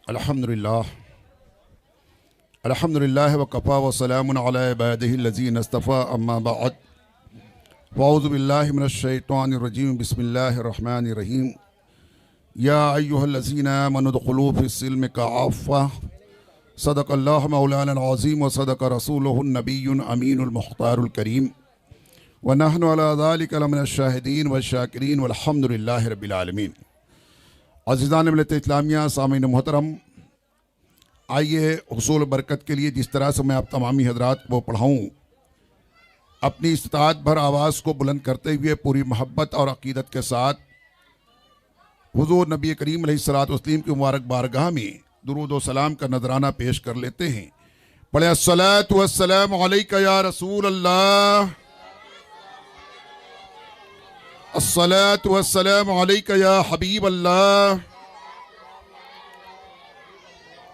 अल्हम्दुलिल्लाह अल्हम्दुलिल्लाह व कफ़ा व सलामुन अला इबादिहिल्लज़ीना इस्तफ़ा अम्मा बअद वअऊज़ु बिल्लाहि मिनश शैतानिर रजीम बिस्मिल्लाहिर रहमानिर रहीम या अय्युहल्लज़ीना आमनु उदख़ुलू फ़िस्सिल्मि काफ़्फ़ा सदक़ल्लाहु मौलाना अज़ीम व सदक़ रसूलुहुन नबियुल अमीनुल मुख़्तारुल करीम व नहनु अला ज़ालिका लमिनश शाहिदीन व शाकिरीन वल्हम्दुलिल्लाहि रब्बिल आलमीन। अज़ीज़ान मिल्लत इस्लामिया सामीन मोहतरम, आइए हुसूल बरकत के लिए जिस तरह से मैं आप तमामी हज़रात को पढ़ाऊँ, अपनी इस्तात भर आवाज़ को बुलंद करते हुए पूरी मोहब्बत और अक़ीदत के साथ हुज़ूर नबी करीम अलैहिस्सलातु वस्सलाम की मुबारक बारगाह में दुरूद व सलाम का नजराना पेश कर लेते हैं। पढ़े अस्सलातु वस्सलामु अलैका या रसूल अल्लाह, अस्सलातु वस्सलामु अलैका या हबीब अल्लाह,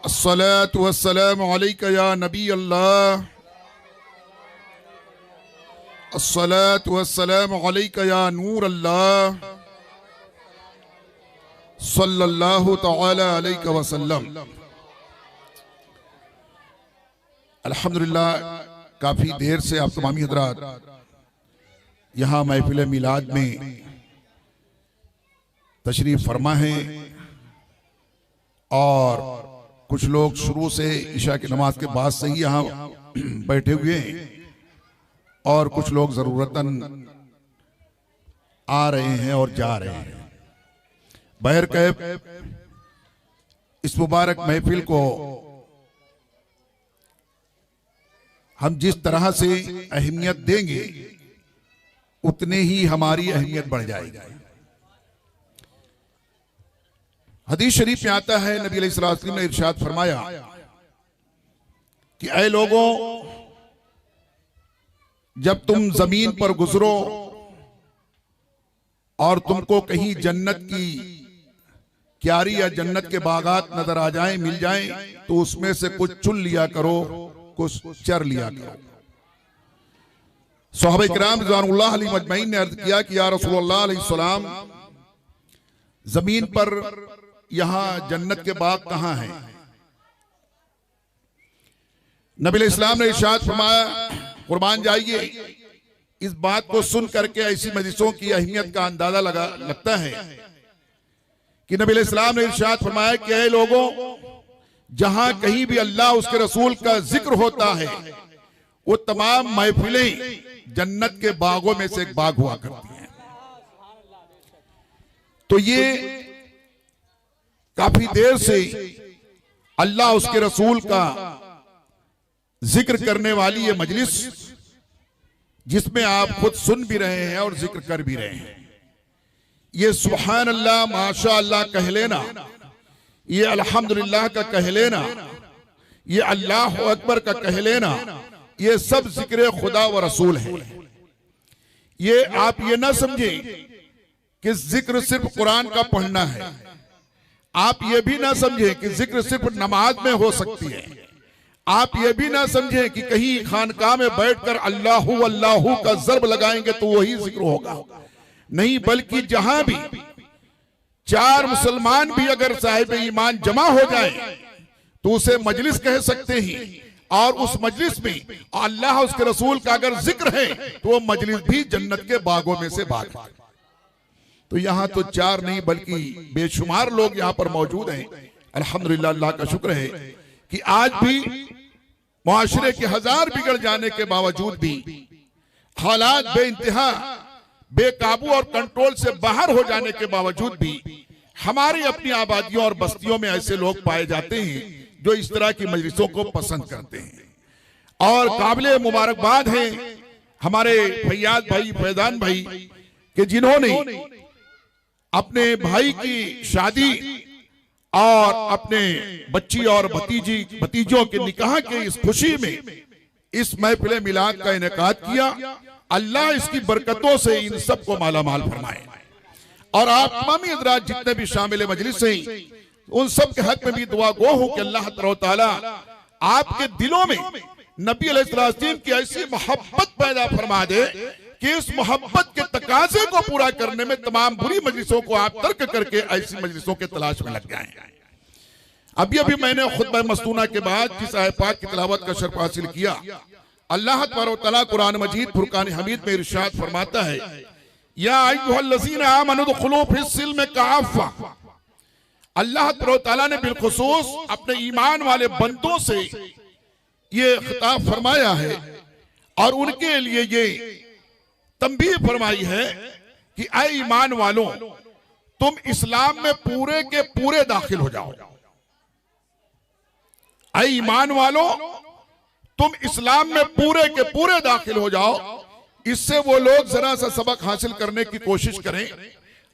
अस्सलातु वस्सलामु अलैका या नबी अल्लाह, अस्सलातु वस्सलामु अलैका या नूर अल्लाह, सल्लल्लाहु तआला अलैहि वसल्लम। अल्हम्दुलिल्लाह, काफ़ी देर से आप तमामी हज़रात यहाँ महफिल मिलाद में तशरीफ फरमा है और कुछ लोग शुरू से इशा की नमाज के बाद से ही यहाँ बैठे हुए हैं और कुछ लोग ज़रूरतन आ रहे हैं और जा रहे हैं। बहरकैफ इस मुबारक महफिल को हम जिस तरह से अहमियत देंगे उतने ही हमारी अहमियत बढ़ जाएगी। हदीस शरीफ में आता है, नबी अलैहिस्सलातु वस्सलाम ने इरशाद फरमाया कि ऐ लोगों, जब तुम जमीन पर गुजरो और तुमको कहीं जन्नत की क्यारी या जन्नत के बागात नजर आ जाएं, मिल जाएं, तो उसमें से कुछ चुन लिया करो, कुछ चर लिया करो। सहाबा किराम रिज़वानुल्लाह अलैहिम अजमईन ने अर्ज किया कि या रसूलुल्लाह अलैहिस्सलाम, जमीन पर यहां जन्नत के बाग कहां हैं? नबी अलैहिस्सलाम ने इरशाद फरमाया, कुर्बान जाइए, इस बात को सुन करके ऐसी मजलिसों की अहमियत का अंदाजा लगता है कि नबी अलैहिस्सलाम ने इरशाद फरमाया कि ऐ लोगों, जहां कहीं भी अल्लाह उसके रसूल का जिक्र होता है वो तमाम महफिलें जन्नत के बागों में से एक बाग हुआ करती हैं। तो ये काफी देर से अल्लाह उसके रसूल का जिक्र करने वाली ये मजलिस, जिसमें आप खुद सुन भी रहे हैं और जिक्र कर भी रहे हैं, ये सुभान अल्लाह माशा अल्लाह कह लेना, ये अल्हम्दुलिल्लाह का कह लेना, ये अल्लाह अकबर का कह लेना, ये सब जिक्र खुदा व रसूल है। ये आप ये ना समझें कि जिक्र सिर्फ कुरान का पढ़ना है, आप ये भी ना समझें कि जिक्र सिर्फ नमाज में हो सकती है, आप ये भी ना समझें कि कहीं खानकाह में बैठकर अल्लाहु अल्लाहु का ज़र्ब लगाएंगे तो वही जिक्र होगा। नहीं, बल्कि जहां भी चार मुसलमान भी अगर साहिब ईमान जमा हो जाए तो उसे मजलिस कह सकते हैं, और उस मजलिस में अल्लाह उसके रसूल का अगर जिक्र है तो वो मजलिस भी जन्नत के बागों में से बाग है। तो यहाँ तो चार नहीं बल्कि बेशुमार लोग यहाँ पर मौजूद हैं। अल्हम्दुलिल्लाह, अल्लाह का शुक्र है कि आज भी मुआशरे के हजार बिगड़ जाने के बावजूद भी, हालात बेइंतहा बेकाबू और कंट्रोल से बाहर हो जाने के बावजूद भी, हमारी अपनी आबादियों और बस्तियों में ऐसे लोग पाए जाते हैं जो इस तरह की मजलिसों को पसंद करते हैं। और काबिले मुबारकबाद हैं हमारे फैयाज भाई, फैजान भाई, कि जिन्होंने अपने भाई की शादी और अपने बच्ची और भतीजों के निकाह के इस खुशी में इस महफिल मिलाद का इनेकाद किया। अल्लाह इसकी बरकतों से इन सबको माला माल फरमाए। और आप तमामी हज़रात जितने भी शामिल मजलिस हैं, उन सब के हक में भी दुआ गो हूं कि अल्लाह तआला आपके दिलों में नबी अलैहिस्सलाम की ऐसी मोहब्बत पैदा फरमा दे कि इस मोहब्बत के तकाजे को पूरा करने में तमाम बुरी मजलिसों को आप तर्क करके ऐसी मजलिसों के तलाश में लग जाएं। अभी अभी मैंने खुतबा मस्तूना के बाद जिस आयत पाक की तिलावत का शर्फ हासिल किया, अल्लाह तबारक व तआला कुरान मजीद फुरकान हमीद में इरशाद फरमाता है, या अय्युहल्लज़ीना आमनू दुखुलू फिस्सिल्म काफ़ा। अल्लाह तबारक व तआला ने बिलखुसूस अपने ईमान वाले बंदों से ये खिताब फरमाया है और उनके लिए ये तंबीह फरमाई है कि ऐ ईमान वालों, तुम इस्लाम में पूरे के पूरे दाखिल हो जाओ। ऐ ईमान वालों, तुम इस्लाम में पूरे के पूरे दाखिल हो जाओ। इससे वो लोग जरा सा सबक हासिल करने की कोशिश करें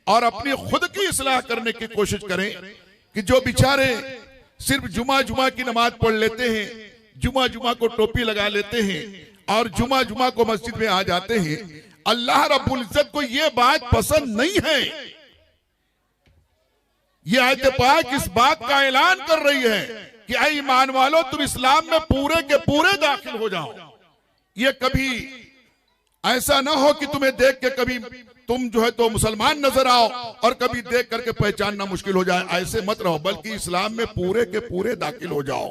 और अपनी खुद की इस्लाह करने की कोशिश करें कि जो बेचारे सिर्फ जुमा की नमाज पढ़ लेते हैं, जुमा को टोपी लगा लेते हैं और जुमा को मस्जिद में आ जाते हैं, अल्लाह रब्बुल इज्जत को यह बात पसंद नहीं है। यह आयत पाक इस बात का ऐलान कर रही है कि ऐ ईमान वालों, तुम इस्लाम में पूरे के पूरे दाखिल हो जाओ। ये कभी ऐसा ना हो कि तुम्हें देख के कभी तुम जो है तो मुसलमान नजर आओ और कभी देख करके पहचानना मुश्किल हो जाए। ऐसे मत रहो, बल्कि इस्लाम में पूरे के पूरे दाखिल हो जाओ।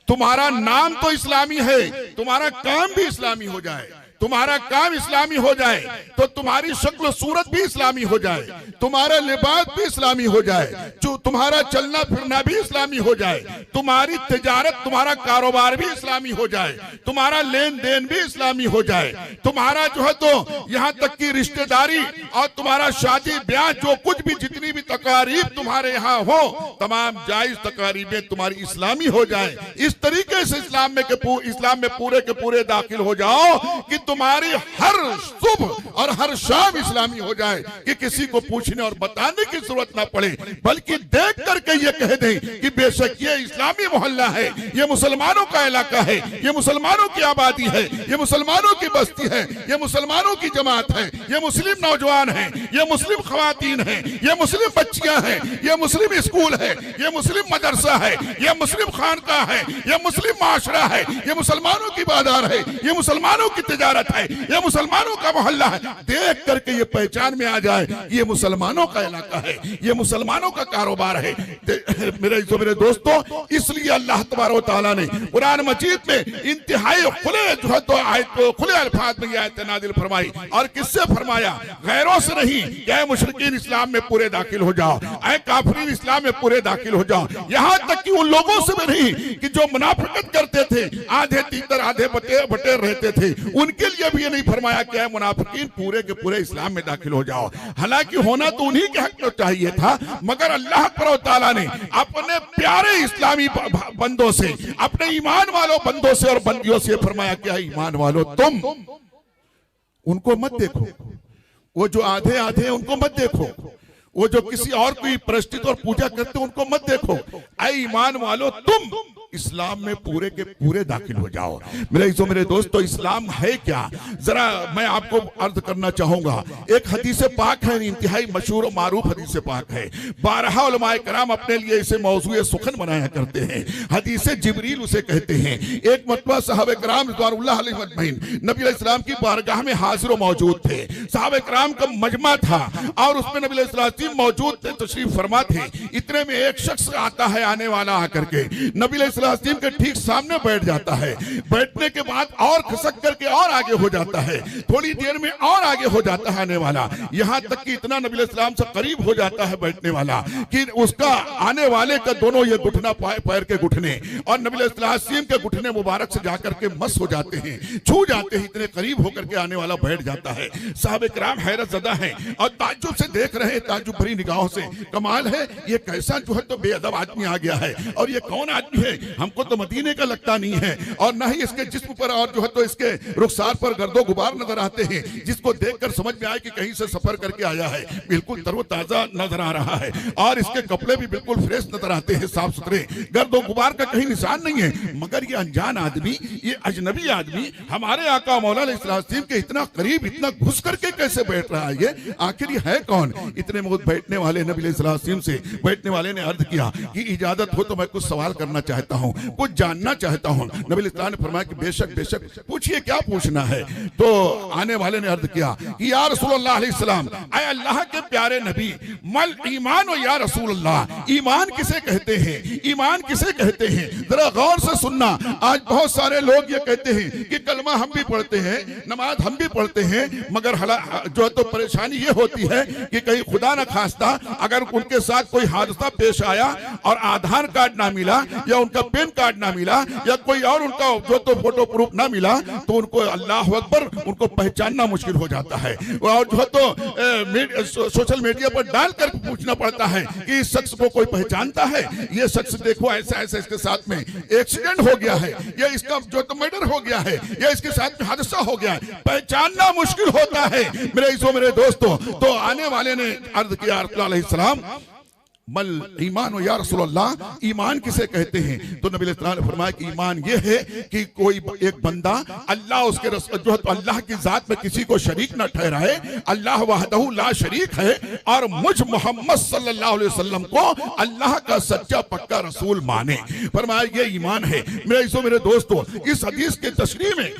तुम्हारा नाम तो इस्लामी है, तुम्हारा काम भी इस्लामी हो जाए। तुम्हारा काम इस्लामी हो जाए तो तुम्हारी शक्ल सूरत भी इस्लामी हो जाए, तुम्हारा लिबास भी इस्लामी हो जाए, जो तुम्हारा चलना फिरना भी इस्लामी हो जाए, तुम्हारी तिजारत, तुम्हारा कारोबार भी इस्लामी हो जाए, तुम्हारा लेन देन भी इस्लामी हो जाए, तुम्हारा जो है तो यहाँ तक की रिश्तेदारी और तुम्हारा शादी ब्याह, जो कुछ भी जितनी भी तकारीब तुम्हारे यहाँ हो, तमाम जायज तकारीबें तुम्हारी इस्लामी हो जाए। इस तरीके से इस्लाम में पूरे के पूरे दाखिल हो जाओ कि तुम्हारी हर सुबह और हर शाम इस्लामी हो जाए, कि किसी को पूछने और बताने की जरूरत ना पड़े, बल्कि देख करके ये कह दें कि बेशक ये इस्लामी मोहल्ला है, ये मुसलमानों का इलाका है, ये मुसलमानों की आबादी है, ये मुसलमानों की बस्ती है, ये मुसलमानों की जमात है, ये मुस्लिम नौजवान है, ये मुस्लिम खवातीन है, ये मुस्लिम बच्चियां हैं, ये मुस्लिम स्कूल है, ये मुस्लिम मदरसा है, ये मुस्लिम खानका है, ये मुस्लिम माशरा है, ये मुसलमानों की बाजार है, ये मुसलमानों की तिजारत है, ये मुसलमानों का मोहल्ला है। देख करके ये पहचान में आ जाए ये मुसलमानों का इलाका है, ये मुसलमानों का कारोबार है। मेरे दोस्तों, इसलिए अल्लाह तबारक व तआला ने कुरान मजीद में इंतहाई खुले जो है तो आयत को खुले अल्फाज में आयत नाजिल फरमाई। और किससे फरमाया? गैरों से नहीं। क्या मुशरिकीन इस्लाम में पूरे दाखिल हो जाओ, ऐ काफिरीन इस्लाम में पूरे दाखिल हो जाओ। यहां तक कि उन लोगों से भी नहीं कि जो मुनाफिकत करते थे, आधे तीतर आधे बटेर रहते थे, उनके लिए भी ये नहीं फरमाया कि ऐ मुनाफिकीन पूरे के पूरे इस्लाम में दाखिल हो जाओ। हालांकि होना तो उन्हीं के हक में चाहिए था, मगर अल्लाह तआला ने अपने प्यारे इस्लामी बंदों से, अपने ईमान वालों बंदों से और बंदियों से फरमाया कि ऐ ईमान वालों, तुम उनको मत देखो, वो जो आधे आधे उनको मत देखो, वो जो किसी और की प्रतिष्ठित और पूजा करते उनको मत देखो। ऐ ईमान वालों, तुम इस्लाम में पूरे के पूरे दाखिल हो जाओ। मेरे दोस्तों, इस्लाम है क्या? जरा मैं आपको अर्ज करना चाहूंगा। एक हदीस पाक है, इंतहाई मशहूर और मारूफ हदीस पाक है। 12 उलमाए कराम अपने लिए इसे मौजूए सुखन बनाया करते हैं। हदीस जिब्रील उसे कहते हैं। एक मरतबा सहाबे कराम रिज़वानुल्लाह अलैहिम अजमईन नबी अलैहिस्सलाम की बारगाह में हाजिर व मौजूद थे। सहाबे कराम का मजमा था और उसमें नबी अलैहिस्सलाम मौजूद थे, तशरीफ फरमा थे। इतने में एक शख्स आता है, आने वाला आकर के नबी अलैहिस्सलाम के ठीक सामने बैठ जाता है। बैठने के बाद और खसक करके और आगे हो जाता है, थोड़ी देर में और आगे हो जाता है आने वाला, यहां तक कि इतना नबी अलैहिस्सलाम से करीब हो जाता है बैठने वाला कि उसका आने वाले का दोनों ये घुटना पैर के घुटने और नबी अलैहिस्सलाम के घुटने मुबारक से जाकर के मस हो जाते हैं, छू जाते हैं। इतने करीब होकर के आने वाला बैठ जाता है। साहबे किराम हैरत ज़दा हैं और ताज्जुब से देख रहे हैं, ताज्जुब भरी निगाहों से। कमाल है, ये कैसा जो है तो बेअदब आदमी आ गया है, और ये कौन आदमी है? हमको तो मदीने का लगता नहीं है, और न ही इसके जिस्म पर और जो है तो इसके रुखसार पर गर्दो गुबार नजर आते हैं, जिसको देखकर समझ में आए कि कहीं से सफर करके आया है। बिल्कुल तरोताजा नजर आ रहा है और इसके कपड़े भी बिल्कुल फ्रेश नजर आते हैं, साफ सुथरे, गर्दो गुबार का कहीं निशान नहीं है। मगर ये अनजान आदमी, ये अजनबी आदमी हमारे आका मौला अलैहिस्सलाम के इतना करीब, इतना घुस करके कैसे बैठ रहा है? ये आखिर ये है कौन? इतने में बैठने वाले नबी अलैहिस्सलाम से बैठने वाले ने अर्ज किया कि इजाजत हो तो मैं कुछ सवाल करना चाहता चाहता हूँ, कुछ जानना चाहता हूँ। नबी इस्लाम ने फरमाया कि बेशक बेशक पूछिए, क्या पूछना है। तो आने वाले ने अर्ज किया कि या रसूलुल्लाह अलैहिस्सलाम, ऐ अल्लाह के प्यारे नबी, मल ईमान हो या रसूलुल्लाह, ईमान किसे कहते हैं, ईमान किसे कहते हैं। जरा गौर से सुनना। आज बहुत सारे लोग ये कहते हैं कि कलमा हम भी पढ़ते हैं, नमाज हम भी पढ़ते हैं, मगर जो है तो परेशानी ये होती है कि कहीं खुदा न खास्ता अगर उनके साथ कोई हादसा पेश आया और आधार कार्ड ना मिला या उनका पैन कार्ड ना मिला या कोई और उनका जो तो फोटो प्रूफ ना मिला, तो उनको अल्लाह अकबर, उनको पहचानना मुश्किल हो जाता है। और जो तो सोशल मीडिया पर डालकर पूछना पड़ता है कि इस शख्स को कोई पहचानता है, ये शख्स देखो ऐसा ऐसा इसके साथ में एक्सीडेंट हो गया है, या इसका जो तो मर्डर हो गया है, या इसके साथ में हादसा हो गया है, पहचानना मुश्किल होता है मेरे दोस्तों। तो आने वाले ने अर्ज किया अलैहिस्सलाम, मल ईमान हो या रसूलल्लाह, ईमान किसे कहते हैं। तो नबी इस्लाम ने फरमाया कि ईमान ये है कि कोई एक बंदा अल्लाह उसके जो है तो अल्लाह की जात में किसी को शरीक न ठहराए, अल्लाह वहदहू ला शरीक है, और मुझ मोहम्मद सल्लल्लाहु अलैहि वसल्लम को अल्लाह का सच्चा पक्का रसूल माने। फरमाया ये ईमान है। मेरे दोस्तों, इस हदीस के तशरीह में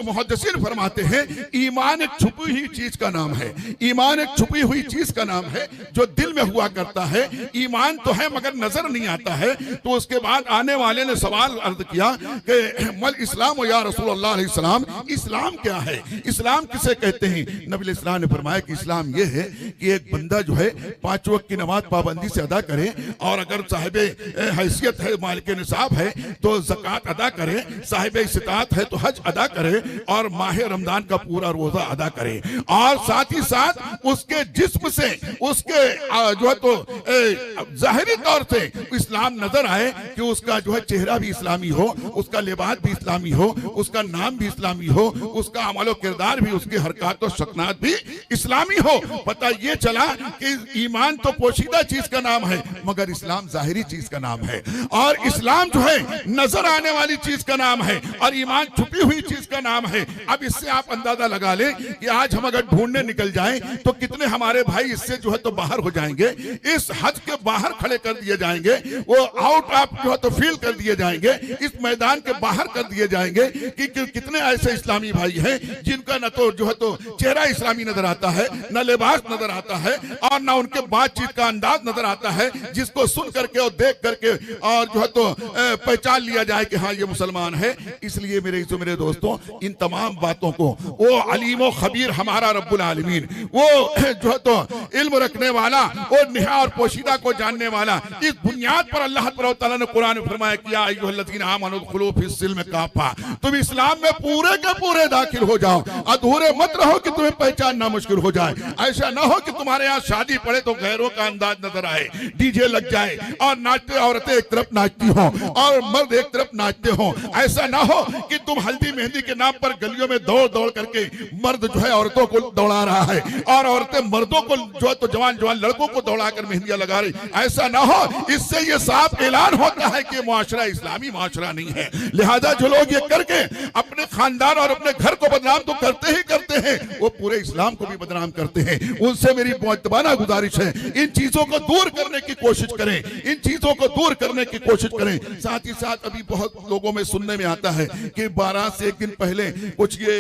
मुहद्दिसीन फरमाते हैं ईमान एक छुपी हुई चीज का नाम है। ईमान एक छुपी हुई चीज का नाम है जो दिल में हुआ करता है। ईमान तो है मगर नजर नहीं आता है। तो उसके बाद आने वाले ने सवाल अर्ज किया कि मल इस्लाम या रसूलुल्लाह अलैहि सलाम, इस्लाम क्या है, इस्लाम किसे कहते हैं। नबी इस्लाम ने फरमाया कि इस्लाम ये है कि एक बंदा जो है 5 वक्त की नमाज पाबंदी से अदा करे, और अगर साहिबे हैसियत है, मालिक निसाब है तो ज़कात अदा करे, साहिबे इस्तात है तो हज अदा करे, और माह रमजान का पूरा रोजा अदा करे, और साथ ही साथ उसके जिस्म से उसके जो है तो जाहिरी तौर से इस्लाम नजर आए कि उसका जो है चेहरा भी इस्लामी हो, उसका लिबास भी इस्लामी हो, उसका नाम भी इस्लामी हो, उसका अमलो किरदार भी, उसकी हरकत और सकनात भी इस्लामी हो। पता ये चला कि ईमान तो पोशीदा चीज का नाम है मगर इस्लाम जाहिरी चीज का नाम है, और इस्लाम जो है नजर आने वाली चीज का नाम है, और ईमान छुपी हुई चीज का नाम है। अब इससे आप अंदाजा लगा लें कि आज हम अगर ढूंढने निकल जाएं तो कितने हमारे भाई इससे जो है तो बाहर हो जाएंगे, इस हज के बाहर खड़े कर दिए जाएंगे, वो आउट ऑफ जो है तो फील्ड कर दिए जाएंगे, इस मैदान के बाहर कर दिए जाएंगे कि कितने ऐसे इस्लामी भाई हैं जिनका न तो जो है तो चेहरा इस्लामी नजर आता है, न लिबास नजर आता है, और न उनके बातचीत का अंदाज नजर आता है जिसको सुन करके और देख करके और जो है तो पहचान लिया जाए कि हाँ ये मुसलमान है। इसलिए मेरे दोस्तों, इन तमाम बातों को वो अलीम व खबीर हमारा रब्बुल आलमीन, वो जो है तो इल्म रखने वाला, वो निहा और पोशीदा को जानने वाला, इस बुनियाद पर अल्लाह तआला ने कुरान में फरमाया कि या अय्युहल्लज़ीना आमनू उदखुलू फिस्सिल्म काफ़ा, तुम इस्लाम में पूरे के पूरे दाखिल हो जाओ, अधूरे मत रहो कि तुम्हें पहचानना मुश्किल हो जाए। ऐसा ना हो कि तुम्हारे यहाँ शादी पड़े तो गैरों का अंदाज नजर आए, डीजे लग जाए और नाचते औरतें एक तरफ नाचती हो और मर्द एक तरफ नाचते हो। ऐसा ना हो कि तुम हल्दी मेहंदी के नाम पर गलियों में दौड़ दौड़ करके मर्द जो है औरतों को दौड़ा रहा है और औरतें मर्दों को जो है तो जवान जवान लड़कों को दौड़ाकर मेहंदियां लगा रही। ऐसा ना हो, इससे ये साफ ऐलान होता है कि मुआशरा इस्लामी मुआशरा नहीं है। लिहाजा जो लोग ये करके अपने खानदान और अपने घर को बदनाम तो करते ही करते हैं, वो पूरे इस्लाम को भी बदनाम करते हैं। उनसे मेरी मुअत्तबाना गुजारिश है, इन चीजों को दूर करने की कोशिश करें, इन चीजों को दूर करने की कोशिश करें। साथ ही साथ अभी बहुत लोगों में सुनने में आता है कि 12 से एक दिन पहले कुछ ये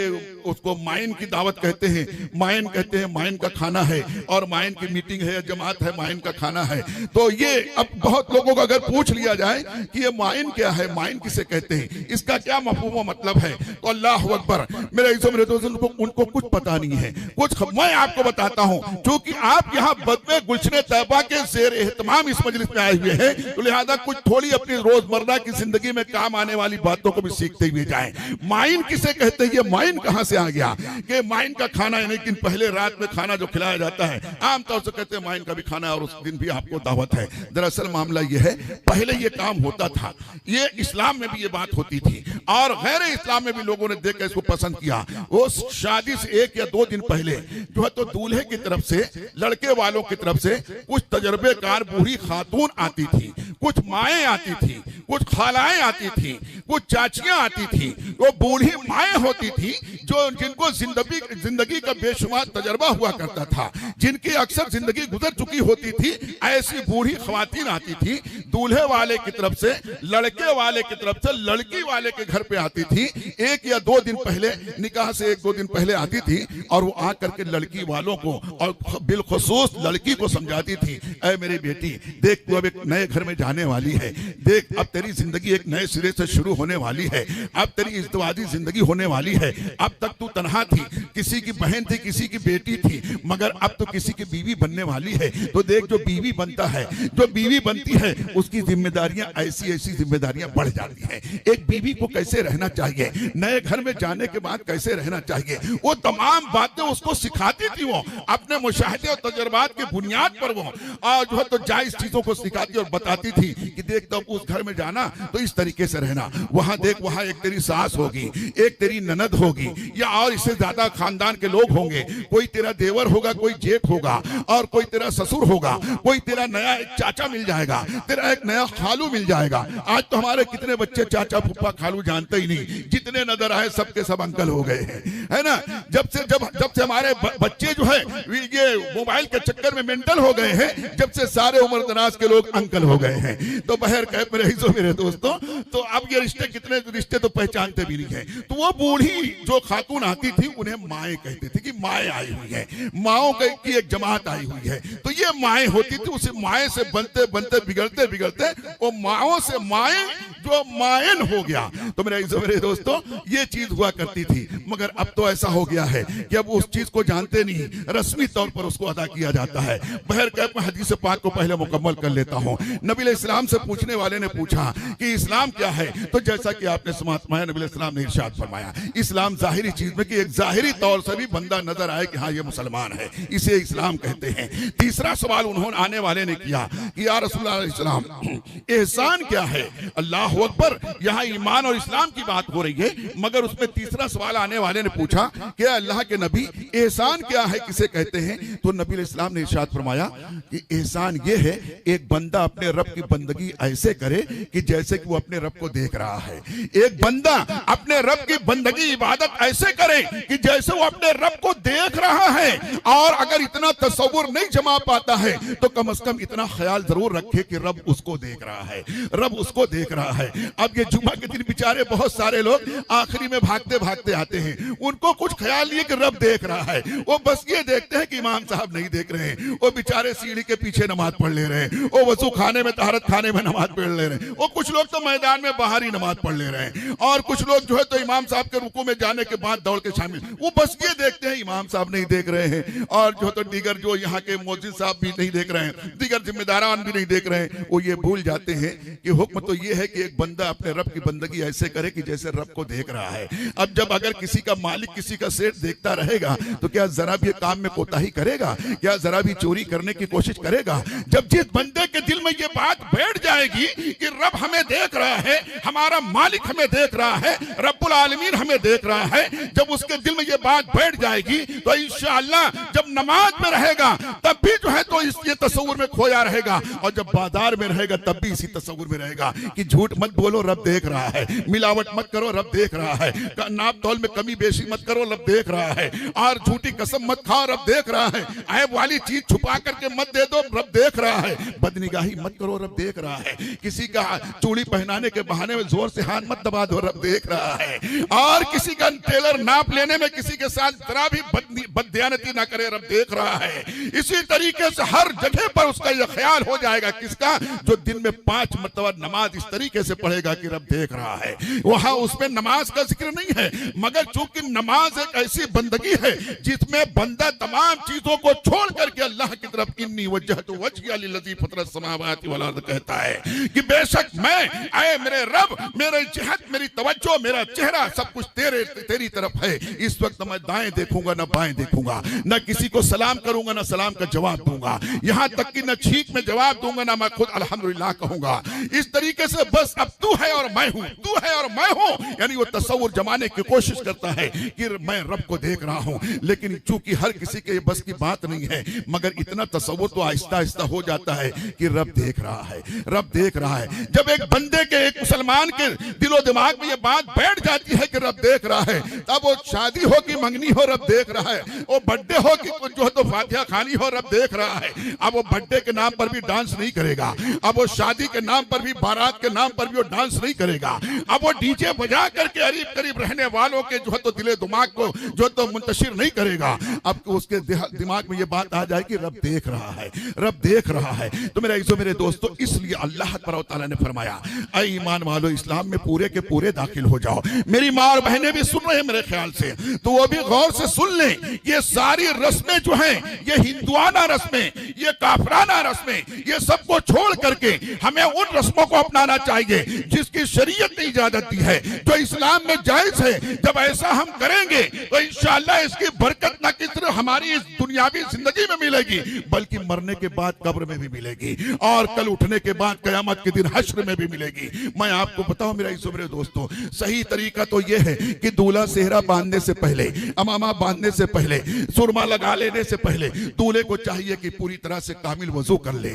उसको माइन की दावत कहते हैं, माइन कहते हैं, माइन का खाना है और माइन की मीटिंग है, जमात है, माइन का खाना है। तो ये अब बहुत लोगों को अगर पूछ लिया जाए कि ये माइन क्या है, माइन किसे कहते हैं, इसका क्या मफहूम व मतलब है, तो अल्लाह अकबर, मेरे दोस्तों उनको कुछ पता नहीं है। कुछ मैं आपको बताता हूं, क्योंकि आप यहाँ बदमे गुलशने तैयबा के ज़ेर एहतमाम इस मजलिस में आए हुए हैं, तो लिहाजा कुछ थोड़ी अपनी रोजमर्रा की जिंदगी में काम आने वाली बातों को भी सीखते हुए जाएं। माइन किसे कहते हैं, ये माइन कहां से आ गया कि माइन का खाना है, लेकिन पहले रात में खाना जो खिलाया जाता है आमतौर से कहते हैं माइन का भी खाना है और उस दिन भी आपको दावत है। दरअसल मामला ये है, पहले ये काम होता था, ये इस्लाम में भी ये बात होती थी और गैर इस्लाम में भी लोगों ने देखकर इसको पसंद किया। वो शादी से 1 या 2 दिन पहले जो है तो दूल्हे की तरफ से, लड़के वालों की तरफ से कुछ तजर्बेकार बूढ़ी खातून आती थी, कुछ माएँ आती थी, कुछ खालाएं आती थी, कुछ चाचियां आती थी, वो बूढ़ी माएँ होती थी जो जिनको जिंदगी का बेशुमार तजर्बा हुआ करता था, जिनकी अक्सर जिंदगी गुजर चुकी होती थी। ऐसी बूढ़ी खवातीन आती थी, दूल्हे वाले की तरफ से, लड़के वाले की तरफ से लड़की वाले के घर पे आती थी। 1 या 2 दिन पहले, निकाह से 1-2 दिन पहले आती थी और वो आकर के लड़की वालों को और बिलखुसूस लड़की को समझाती थी, ऐ मेरी बेटी देख, तू अब एक नए घर में जाने वाली है, देख अब तेरी जिंदगी एक नए सिरे से शुरू होने वाली है, अब तेरी इज़्दिवाजी जिंदगी होने वाली है। अब तक तू तन्हा थी, किसी की बहन थी, किसी की बेटी थी, मगर अब तो किसी की बीवी बनने वाली है। तो देख, जो बीवी बनता है, जो बीवी बनती है, उसकी जिम्मेदारियां ऐसी जिम्मेदारियां बढ़ जाती हैं। एक बीवी को कैसे रहना चाहिए, नए घर में जाने के बाद कैसे रहना चाहिए, वो तमाम बातें उसको सिखाती थी। वो अपने मुशाहिदे और तजुर्बात की बुनियाद पर वो और जो है तो जायज चीजों को सिखाती और बताती थी कि देख, तो उस घर में जाना तो इस तरीके से रहना, वहां देख, वहां एक तेरी सास होगी, एक तेरी ननद होगी, या और इससे ज्यादा खानदान के लोग होंगे, कोई तेरा देवर होगा, कोई जेठ होगा, और कोई तेरा ससुर होगा, कोई तेरा नया एक चाचा मिल जाएगा, तेरा एक नया खालू मिल जाएगा। आज तो हमारे कितने बच्चे चाचा फूफा खालू जानते ही नहीं, जितने नजर आए सबके सब अंकल हो गए हैं, है ना। जब से हमारे बच्चे जो है ये मोबाइल के चक्कर में मेंटल हो गए हैं, जब से सारे उम्र दराज के लोग अंकल हो गए हैं। तो बहर कह मेरे दोस्तों, तो अब ये कितने रिश्ते तो पहचानते भी नहीं है। तो वो बूढ़ी जो खातून आती थी, उन्हें माएँ कहते थे कि माएँ आई हुई है, माओ की एक जमात आई हुई है। तो ये माएँ होती थी, उसे माएँ से बनते बनते बिगड़ते बिगड़ते वो माओ से माएँ जो मायन हो गया। तो मेरे दोस्तों, ये चीज हुआ करती थी, मगर अब तो ऐसा हो गया है कि अब उस चीज को जानते नहीं, रस्मी तौर पर उसको अदा किया जाता है। बहर कैफ में हदीस पाक को पहले मुकम्मल कर लेता हूँ। नबी इस्लाम से पूछने वाले ने पूछा कि इस्लाम क्या है, तो जैसा कि आपने समात फरमाया, नबी इस्लाम ने इरशाद फरमाया, इस्लाम जाहिरी चीज में कि एक जाहिरी तौर से भी बंदा नजर आए कि हाँ ये मुसलमान है, इसे इस्लाम कहते हैं। तीसरा सवाल उन्होंने आने वाले ने किया कि या रसूलुल्लाह इस्लाम, एहसान क्या है। अल्लाह अकबर, यहाँ ईमान और इस्लाम की बात हो रही है, मगर उसमें तीसरा सवाल आने वाले ने पूछा कि अल्लाह के नबी, एहसान क्या है, किसे कहते हैं। तो नबी इस्लाम ने इरशाद फरमाया कि एहसान ये है, एक बंदा अपने रब की बंदगी ऐसे करे कि जैसे कि वो अपने रब को देख रहा है। एक बंदा अपने रब की बंदगी इबादत ऐसे करे कि जैसे वो अपने रब को देख रहा है। और अगर इतना तसव्वुर नहीं जमा पाता है तो कम से कम इतना ख्याल जरूर रखे कि रब उसको देख रहा है, रब उसको देख रहा है। अब ये जुम्मा के दिन बेचारे बहुत सारे लोग आखिरी में भागते भागते आते हैं, उनको कुछ ख्याल नहीं है कि रब देख रहा है, वो बस ये देखते हैं कि इमाम साहब नहीं देख रहे हैं। वो बेचारे सीढ़ी के पीछे नमाज पढ़ ले रहे हैं, वो वजू खाने में, तहरत खाने में नमाज पढ़ ले रहे हैं, वो कुछ लोग तो मैदान में बाहर ही नमाज पढ़ ले रहे हैं, और कुछ लोग जो है तो इमाम साहब के रुकू में जाने के बाद दौड़ के शामिल, वो बस ये देखते हैं इमाम साहब नहीं देख रहे हैं, और जो तो दीगर जो यहाँ के मौजिद साहब भी नहीं देख रहे हैं, दीगर जिम्मेदारान भी नहीं देख रहे हैं। वो ये भूल जाते हैं कि हुक्म तो ये है कि एक बंदा अपने रब की बंदगी ऐसे करे कि जैसे रब को देख रहा है। अब जब अगर किसी का मालिक किसी का सेठ देखता रहेगा तो क्या जरा भी काम में कोताही करेगा, क्या जरा भी चोरी करने की कोशिश करेगा। जब जिस बंदे के दिल में ये बात बैठ जाएगी कि रब हमें देख रहा है, हमारा मालिक हमें देख रहा है, रब्बुल आलमीन हमें देख रहा है, जब उसके दिल में ये बात बैठ जाएगी तो इंशाअल्लाह जब नमाज में रहेगा तब भी जो है तो ये तस्वुर में खोया रहेगा, और जब बाजार में रहेगा तब भी इसी तस्वुर में रहेगा कि झूठ मत बोलो, रब देख रहा है, मिलावट मत करो, रब देख रहा है, नाप तौल में कमी बेशी मत करो, रब देख रहा है, और झूठी कसम मत खाओ, रब देख रहा है, ऐब वाली चीज छुपा करके मत दे दो, रब देख रहा है, बदनिगाही मत करो, रब देख रहा है, किसी का चूड़ी पहनाने के बहाने में जोर से हाथ मत दबा दो, रब देख रहा है, और किसी का टेलर नाप लेने में किसी के साथ जरा भी बददियानती ना करे, रब देख रहा है। इसी तरीके से हर जगह पर उसका यह ख्याल हो जाएगा, किसका, जो दिन में 5 मरतबा नमाज इस तरीके से पढ़ेगा कि रब देख रहा है। वहां उसमें नमाज का जिक्र नहीं है, मगर चूंकि नमाज एक ऐसी बंदगी है जिसमें बंदा तमाम चीजों को छोड़ करके अल्लाह की तरफ इन्नी वजहतु वजहिया लिल्लज़ी फ़तरस समावाति वल अर्ज़ कहता है कि बेशक मैं, ऐ मेरे रब, मेरे जिहत, मेरी तवज्जो, मेरा चेहरा सब कुछ तेरी तरफ है। इस वक्त मैं दाएं देखूंगा ना बाएं देखूंगा, ना किसी को सलाम करूंगा ना सलाम का जवाब जवाब दूंगा, यहां तक कि न छींक में जवाब दूंगा ना मैं खुद अल्हम्दुलिल्लाह कहूंगा। इस तरीके से बस अब तू है और मैं हूं, तू है और मैं हूं, यानी वो तस्वुर जमाने की कोशिश करता है कि मैं रब को देख रहा हूं। लेकिन चूंकि हर किसी के बस की बात नहीं है, मगर इतना तस्वुर तो आहिस्ता आहिस्ता हो जाता है कि रब देख रहा है, रब देख रहा है। जब एक बंदे के, एक मुसलमान के दिलो दिमाग में ये बात बैठ जाती है कि रब देख रहा है, तब वो शादी हो कि मंगनी हो रब देख रहा है, वो बर्थडे हो कि जो तो फातिहा खानी हो रब देख रहा है। अब वो बर्थडे के नाम पर भी डांस नहीं करेगा, अब वो शादी के नाम पर भी, बारात के नाम पर भी वो डांस नहीं करेगा, अब वो डीजे बजा करके करीब करीब रहने वालों के जो है तो दिले दिमाग को जो तो मुंतशिर नहीं करेगा। अब उसके दिमाग में ये बात आ जाए कि रब देख रहा है, रब देख रहा है। तो मेरे इज़्ज़ो मेरे दोस्तों, इसलिए अल्लाह तआला ने फरमाया, ऐ ईमान वालो इस्लाम में पूरे के पूरे दाखिल हो जाओ। मेरी माँ और बहनें भी सुन रहे हैं मेरे ख्याल से, तो वो भी गौर से सुन लें। ये सारी रस्में जो हैं, ये हिंदुआना रस्में, ये काफराना रस्में, ये सबको छोड़ करके हमें उन रस्मों को अपनाना चाहिए जिसकी शरीयत ने इजाजत दी है, जो इस्लाम में जायज है। जब ऐसा हम करेंगे तो इंशाअल्लाह इसकी बरकत न कि सिर्फ हमारी इस दुनियावी जिंदगी में मिलेगी, बल्कि मरने के बाद कब्र में भी मिलेगी, और कल उठने के बाद कयामत के दिन हश्र में भी मिलेगी। मैं आपको बताऊं मेरे इज़्ज़ो मेरे दोस्तों, सही तरीका तो यह है कि दूल्हा सेहरा बांधने से पहले, अमामा बांधने से पहले, सुरमा लगा लेने से पहले दूल्हे को चाहिए कि पूरी तरह से कामिल वजू कर ले,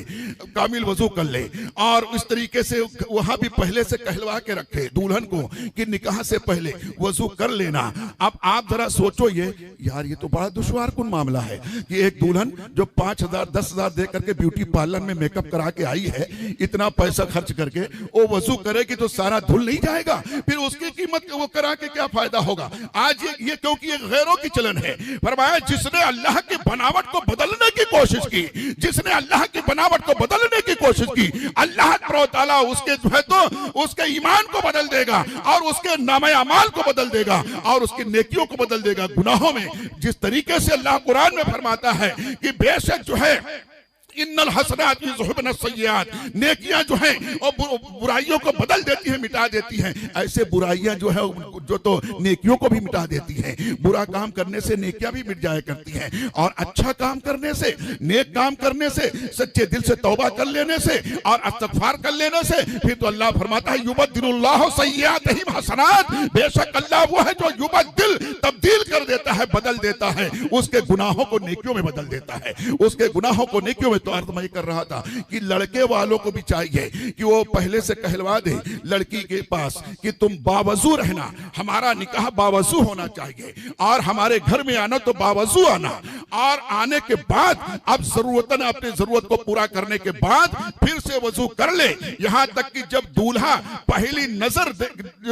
कामिल वजू कर ले, और इस तरीके से वहां भी पहले से कहलवा के रखे दुल्हन को कि निकाह से पहले वजू कर लेना। अब आप जरा सोचो, ये यार ये तो बड़ा दुश्वार कुन मामला है कि एक दुल्हन जो 5,000 10,000 दे करके ब्यूटी पार्लर में मेकअप करा के आई है, इतना पैसा खर्च करके, वो वजू करेगी तो सारा धुल नहीं जाएगा, फिर उसकी कीमत वो करा के क्या फायदा होगा। आज ये क्योंकि ये गैरों की चलन है। फरमाया जिसने अल्लाह की बनावट को बदलने की कोशिश की, जिसने अल्लाह की बनावट को बदलने की कोशिश की, अल्लाह तआला उसके जो है तो उसके ईमान को बदल देगा, और उसके नामे अमाल को बदल देगा, और उसकी नेकियों को बदल देगा। गुनाहों में जिस तरीके से अल्लाह कुरान में फरमाता है कि बेशक जो है इन्नल हसनात युज़हिबन अस्सय्यात, नेकियां जो हैं और बुराइयों को बदल देती हैं, मिटा देती हैं। ऐसे बुराइयां जो है जो तो नेकियों को भी मिटा देती हैं। बुरा काम करने से नेकियां भी मिट जाया करती हैं, और अच्छा काम करने से, नेक काम करने से, सच्चे दिल से तौबा कर लेने से और इस्तिग़फ़ार कर लेने से, फिर तो अल्लाह फरमाता है युबद्दिलुल्लाहु सय्यातिहिम हसनात, बेशक अल्लाह वो है जो युबद्दिल, तब्दील कर देता है, बदल देता है, उसके गुनाहों को नेकियों में बदल देता है, उसके गुनाहों को नेकियों में। तो अर्थ मैं कर रहा था कि लड़के वालों को भी चाहिए कि वो पहले से कहलवा दे लड़की के पास कि तुम बावजू रहना, हमारा निकाह बावजू होना चाहिए, और हमारे घर में आना तो बावजू आना, और आने के बाद अब जरूरतन अपनी जरूरत को पूरा करने के बाद फिर से वजू कर ले। यहां तक कि जब दूल्हा पहली नजर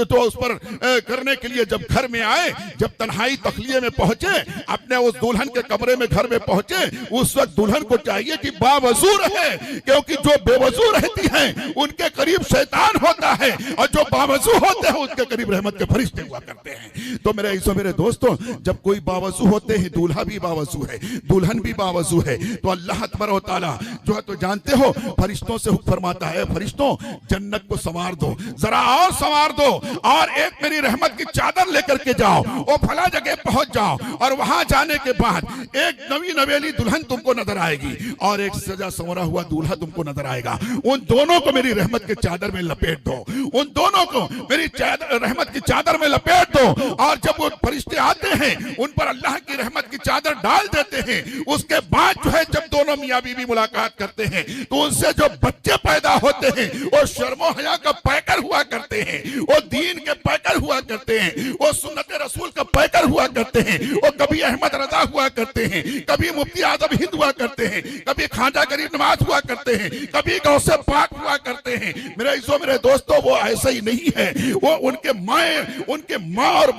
तो उस पर करने के लिए जब घर में आए, जब तन्हाई तखलिये में पहुंचे, अपने उस दुल्हन के कमरे में घर में पहुंचे, उस वक्त दुल्हन को चाहिए कि बावजू रहे, क्योंकि जो बेवजू रहती हैं उनके करीब शैतान होता है, और जो बावजू होते हैं उनके करीब रहमत के फरिश्ते हुआ करते हैं। तो मेरे इज़्ज़ो मेरे दोस्तों, जब कोई बावजू होते हैं, दूल्हा भी बावजू है, दुल्हन भी बावजू है, तो अल्लाह तआला जो है तो जानते हो फरिश्तों से हुक्म फरमाता है, फरिश्तों जन्नत को संवार दो, जरा और संवार दो, और एक मेरी रहमत की चादर लेकर के जाओ, वो फला जगह पहुंच जाओ, और वहां जाने के बाद एक नवी नवेली दुल्हन तुमको नजर आएगी और एक सजा संवरा हुआ दूल्हा तुमको नजर आएगा। उन दोनों को मेरी रहमत के चादर में लपेट दो, उन दोनों को मेरी रहमत की चादर में लपेट दो, और जब वो फरिश्ते आते हैं उन पर अल्लाह की रहमत की चादर डाल देते हैं। उसके बाद जो है जब दोनों मियां बीवी मुलाकात करते हैं तो उनसे जो बच्चे पैदा होते हैं वो शर्मो हया का पैकर हुआ करते हैं, वो दीन के पैकर हुआ करते हैं, वो सुन्नत रसूल का पैकर हुआ करते हैं, वो कभी अहमद रजा हुआ करते हैं, कभी मुफ्ती आजम हिंद हुआ करते हैं, कभी खाजा गरीब नवाज हुआ करते हैं, कभी गौसे पाक हुआ करते हैं। मेरे इज़्ज़ो मेरे दोस्तों, वो ऐसा ही नहीं है, वो उनके माँ और